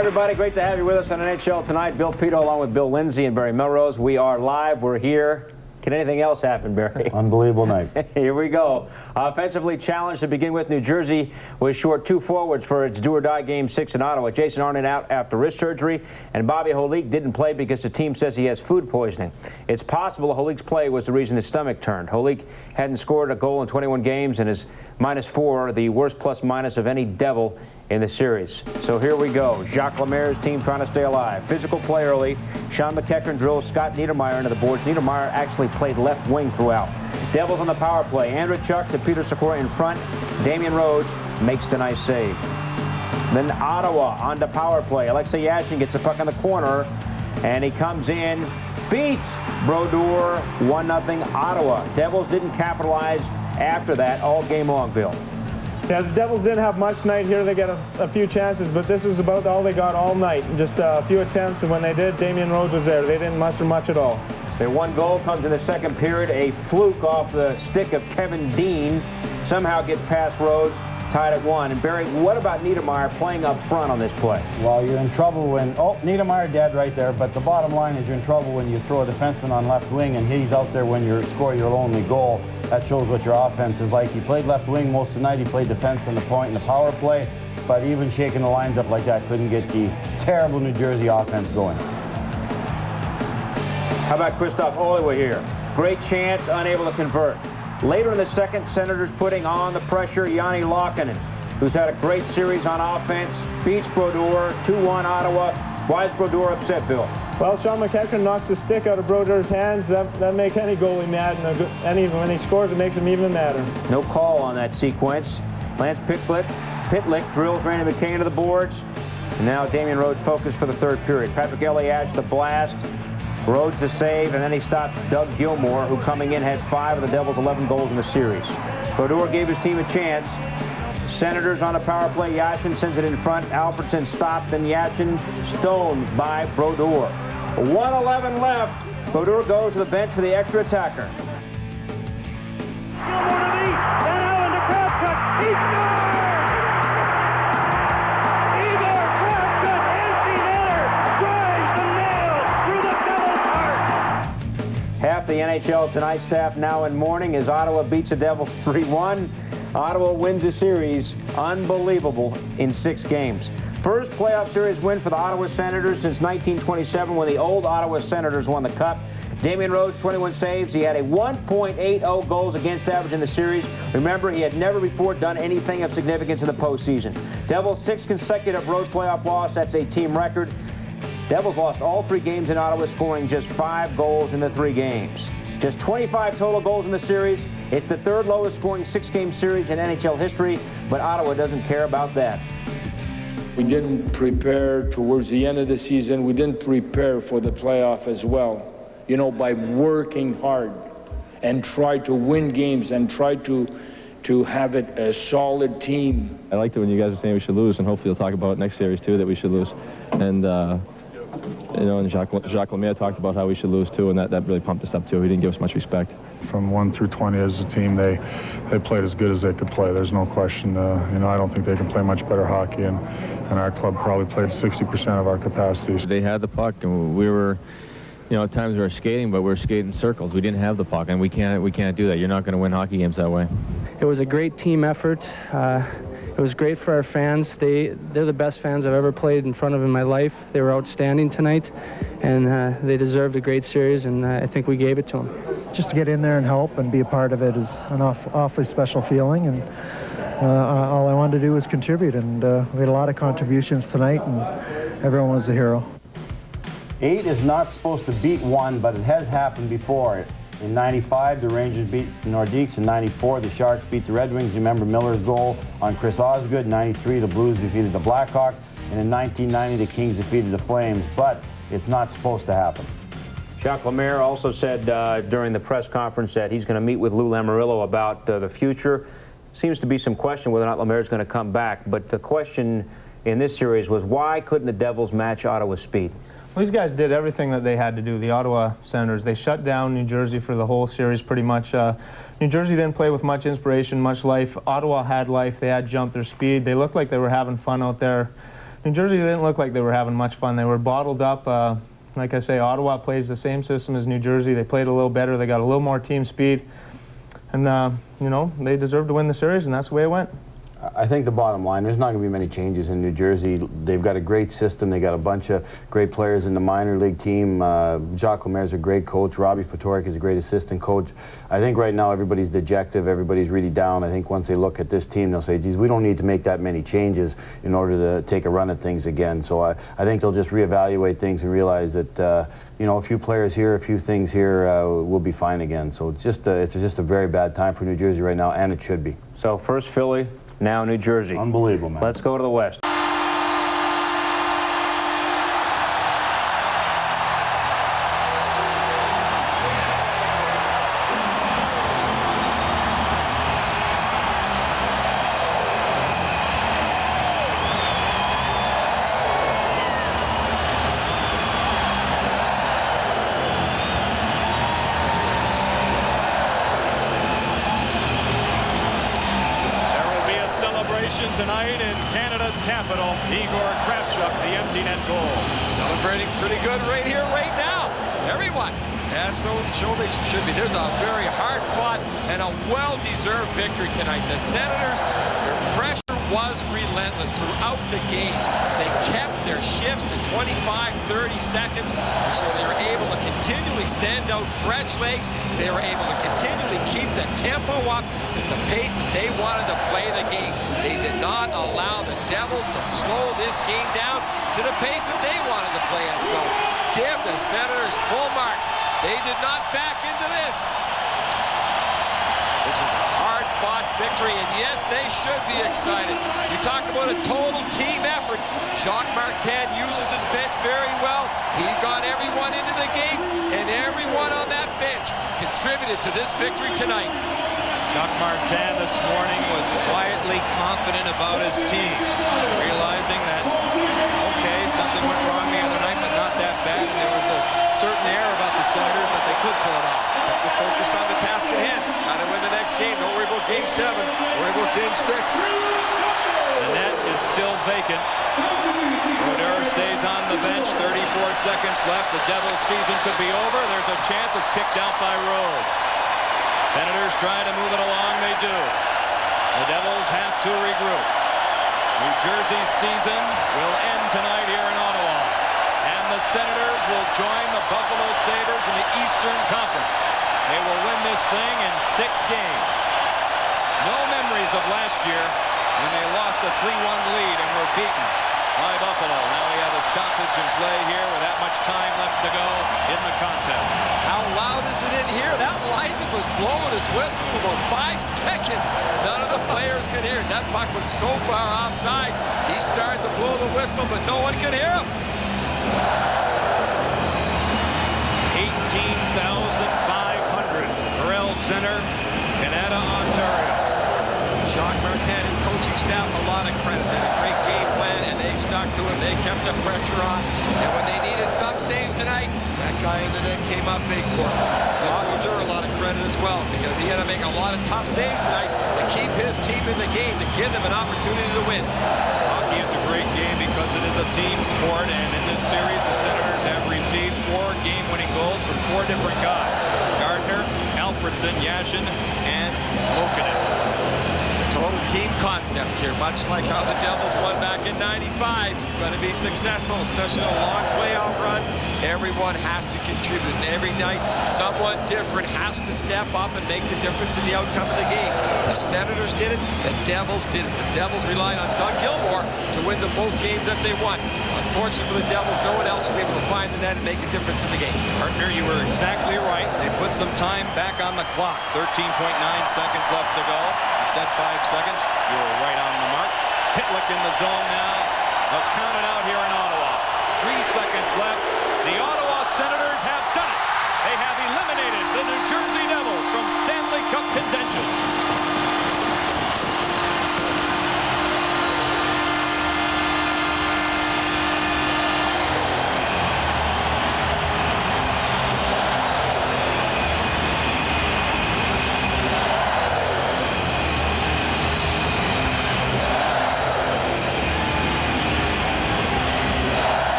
everybody. Great to have you with us on NHL Tonight. Bill Pito along with Bill Lindsay and Barry Melrose. We are live. We're here. Can anything else happen, Barry? Unbelievable night. Here we go. Offensively challenged to begin with, New Jersey was short two forwards for its do-or-die Game 6 in Ottawa. Jason Arnott out after wrist surgery, and Bobby Holik didn't play because the team says he has food poisoning. It's possible Holik's play was the reason his stomach turned. Holik hadn't scored a goal in 21 games and is -4, the worst plus-minus of any Devil in the series. So here we go. Jacques Lemaire's team trying to stay alive. Physical play early. Sean McEachern drills Scott Niedermayer into the boards. Niedermayer actually played left wing throughout. Devils on the power play. Andreychuk to Peter Sikora in front. Damian Rhodes makes the nice save. Then Ottawa on the power play. Alexei Yashin gets the puck in the corner, and he comes in, beats Brodeur, 1-0 Ottawa. Devils didn't capitalize after that all game long, Bill. Yeah, the Devils didn't have much tonight here. They got a few chances, but this was about all they got all night. Just a few attempts, and when they did, Damian Rhodes was there. They didn't muster much at all. Their one goal comes in the second period. A fluke off the stick of Kevin Dean. Somehow gets past Rhodes, tied at 1. And Barry, what about Niedermayer playing up front on this play? Well, you're in trouble when... Oh, Niedermayer dead right there, but the bottom line is you're in trouble when you throw a defenseman on left wing and he's out there when you score your only goal. That shows what your offense is like. He played left wing most of the night. He played defense on the point in the power play, but even shaking the lines up like that couldn't get the terrible New Jersey offense going. How about Christoph Oliwa here? Great chance, unable to convert. Later in the second, Senators putting on the pressure. Jani Laukkanen, who's had a great series on offense, beats Brodeur, 2-1 Ottawa. Why is Brodeur upset, Bill? Well, Sean McEachern knocks the stick out of Brodeur's hands. That makes any goalie mad, and even when he scores, it makes him even madder. No call on that sequence. Lance Pitlick drills Randy McKay into the boards. And now Damian Rhodes focused for the third period. Patrick Elias the blast. Rhodes the save, and then he stopped Doug Gilmour, who coming in had 5 of the Devils' 11 goals in the series. Brodeur gave his team a chance. Senators on a power play. Yashin sends it in front. Alfredson stopped, and Yashin stoned by Brodeur. 1:11 left. Brodeur goes to the bench for the extra attacker. Gilmour to me, and Allen to Kravchuk. He scores! Igor Kravchuk, empty netter, drives the nail through the Devils' heart. Half the NHL Tonight staff now in mourning as Ottawa beats the Devils 3-1. Ottawa wins the series, unbelievable, in 6 games. First playoff series win for the Ottawa Senators since 1927 when the old Ottawa Senators won the Cup. Damian Rhodes, 21 saves. He had a 1.80 goals against average in the series. Remember, he had never before done anything of significance in the postseason. Devils' 6th consecutive road playoff loss. That's a team record. Devils lost all 3 games in Ottawa, scoring just 5 goals in the 3 games. Just 25 total goals in the series. It's the 3rd lowest scoring 6-game series in NHL history, but Ottawa doesn't care about that. We didn't prepare towards the end of the season. We didn't prepare for the playoff as well, you know, by working hard and try to win games and try to have it a solid team. I liked it when you guys were saying we should lose, and hopefully you'll talk about it next series too, that we should lose. And you know, and Jacques Lemaire talked about how we should lose too, and that really pumped us up too. He didn't give us much respect. From 1 through 20 as a team, they played as good as they could play. There's no question. You know, I don't think they can play much better hockey, and our club probably played 60% of our capacities. They had the puck, and we were, you know, at times we were skating, but we were skating in circles. We didn't have the puck, and we can't do that. You're not going to win hockey games that way. It was a great team effort. It was great for our fans. They're the best fans I've ever played in front of in my life. They were outstanding tonight, and they deserved a great series, and I think we gave it to them. Just to get in there and help and be a part of it is an awfully special feeling, and all I wanted to do was contribute, and we had a lot of contributions tonight, and everyone was a hero. 8 is not supposed to beat 1, but it has happened before. In 95, the Rangers beat the Nordiques. In 94, the Sharks beat the Red Wings. Remember Miller's goal on Chris Osgood. In 93, the Blues defeated the Blackhawks. And in 1990, the Kings defeated the Flames. But it's not supposed to happen. Jacques Lemaire also said during the press conference that he's going to meet with Lou Lamoriello about the future. Seems to be some question whether or not Lemaire's going to come back. But the question in this series was, why couldn't the Devils match Ottawa's speed? Well, these guys did everything that they had to do. The Ottawa Senators, they shut down New Jersey for the whole series pretty much. New Jersey didn't play with much inspiration, much life. Ottawa had life. They had jump, their speed. They looked like they were having fun out there. New Jersey didn't look like they were having much fun. They were bottled up. Like I say, Ottawa plays the same system as New Jersey. They played a little better. They got a little more team speed. And, you know, they deserved to win the series, and that's the way it went. I think the bottom line, there's not going to be many changes in New Jersey. They've got a great system. They got a bunch of great players in the minor league team. Jacques Lemaire's a great coach. Robbie Fatorik is a great assistant coach. I think right now everybody's dejected. Everybody's really down. I think once they look at this team, they'll say, geez, we don't need to make that many changes in order to take a run at things again. So I think they'll just reevaluate things and realize that, you know, a few players here, a few things here, we'll be fine again. So it's just a very bad time for New Jersey right now, and it should be. So first Philly, now New Jersey. Unbelievable, man. Let's go to the West. Tonight in Canada's capital, Igor Kravchuk, the empty net goal. Celebrating pretty good right here, right now. Everyone. Yeah, so they should be. There's a very hard-fought and a well-deserved victory tonight. The Senators, their pressure was relentless throughout the game. They kept their shifts to 25, 30 seconds, so they were able to continually send out fresh legs. They were able to continually keep the tempo up at the pace that they wanted to play the game. They did not allow the Devils to slow this game down to the pace that they wanted to play at. So give the Senators full marks. They did not back into this. This was a hard-fought victory, and yes, they should be excited. You talk about a total team effort. Jacques Martin uses his bench very well. He got everyone into the game, and everyone on that bench contributed to this victory tonight. Jacques Martin this morning was quietly confident about his team, realizing that, okay, something went wrong the other night, but not that bad, and there was a certain air about the Senators that they could pull it off. Kept the focus on the task at hand. How to win the next game. Don't worry about Game 7. Worry about Game 6. The net is still vacant. Brodeur stays on the bench. 34 seconds left. The Devils' season could be over. There's a chance it's kicked out by Rhodes. Senators try to move it along. They do. The Devils have to regroup. New Jersey's season will end tonight here in Ottawa. And the Senators will join the Buffalo Sabres in the Eastern Conference. They will win this thing in 6 games. No memories of last year when they lost a 3-1 lead and were beaten by Buffalo. Now we have a stoppage in play here with that much time left to go in the contest. How loud is it in here? That lineman was blowing his whistle for about 5 seconds. None of the players could hear it. That puck was so far offside. He started to blow the whistle, but no one could hear him. 18,500. Corel Center, Canada, Ontario. Jacques Martin, his coaching staff, a lot of credit. They had a great game plan, and they stuck to it. They kept the pressure on. And when they needed some saves tonight, that guy in the net came up big for him. Give Brodeur a lot of credit as well, because he had to make a lot of tough saves tonight to keep his team in the game, to give them an opportunity to win. Hockey is a great game because it is a team sport, and in this series, the Senators have received 4 game-winning goals from 4 different guys. Gardner, Alfredson, Yashin, and Lokinen. Total team concept here, much like how the Devils won back in '95. You've got to be successful, especially in a long playoff run. Everyone has to contribute, and every night someone different has to step up and make the difference in the outcome of the game. The Senators did it, the Devils did it. The Devils relied on Doug Gilmour to win the both games that they won. Unfortunately for the Devils, no one else was able to find the net and make a difference in the game. Partner, you were exactly right. They put some time back on the clock. 13.9 seconds left to go. You said 5 seconds. You were right on the mark. Pitlick in the zone now. They'll count it out here in Ottawa. 3 seconds left. The Ottawa Senators have done it. They have eliminated the New Jersey Devils from Stanley Cup contention.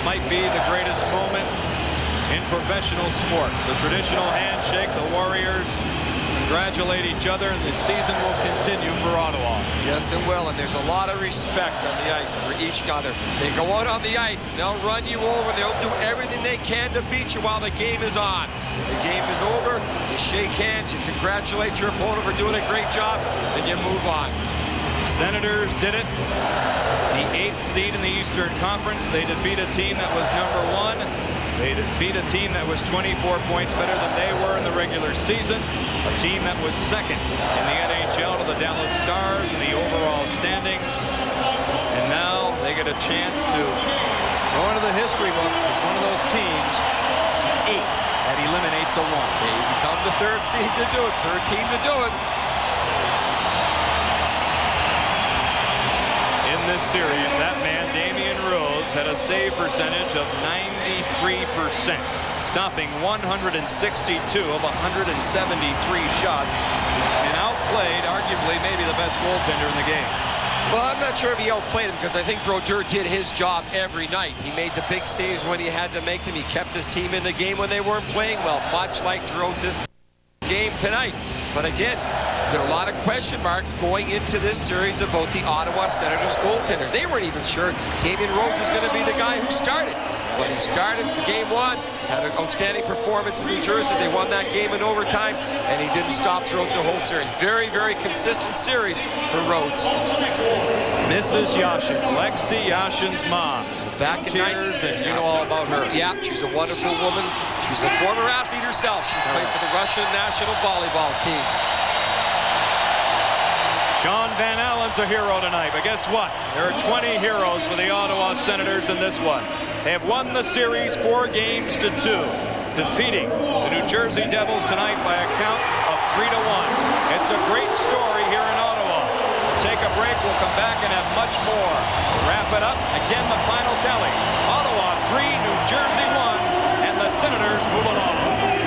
might be the greatest moment in professional sports. The traditional handshake, the Warriors congratulate each other, and the season will continue for Ottawa. Yes, it will, and there's a lot of respect on the ice for each other. They go out on the ice, and they'll run you over. They'll do everything they can to beat you while the game is on. The game is over, you shake hands, you congratulate your opponent for doing a great job, and you move on. Senators did it. The 8th seed in the Eastern Conference. They defeat a team that was #1. They defeat a team that was 24 points better than they were in the regular season. A team that was 2nd in the NHL to the Dallas Stars in the overall standings. And now they get a chance to go into the history books as one of those teams, 8 that eliminates a 1. They become the 3rd seed to do it, 3rd team to do it. In this series, that man, Damian Rhodes, had a save percentage of 93%, stopping 162 of 173 shots, and outplayed arguably maybe the best goaltender in the game. Well, I'm not sure if he outplayed him, because I think Brodeur did his job every night. He made the big saves when he had to make them. He kept his team in the game when they weren't playing well, much like throughout this game tonight. But again, there are a lot of question marks going into this series about the Ottawa Senators goaltenders. They weren't even sure Damian Rhodes was going to be the guy who started. But he started for game 1, had an outstanding performance in New Jersey. They won that game in overtime, and he didn't stop throughout the whole series. Very, very consistent series for Rhodes. Mrs. Yashin, Alexei Yashin's mom. Back in tears, and you know all about her. Yeah, she's a wonderful woman. She's a former athlete herself. She played for the Russian national volleyball team. Sean Van Allen's a hero tonight, but guess what? There are 20 heroes for the Ottawa Senators in this one. They have won the series 4 games to 2, defeating the New Jersey Devils tonight by a count of 3-1. It's a great story here in Ottawa. We'll take a break. We'll come back and have much more. We'll wrap it up. Again, the final tally. Ottawa 3, New Jersey 1, and the Senators move along.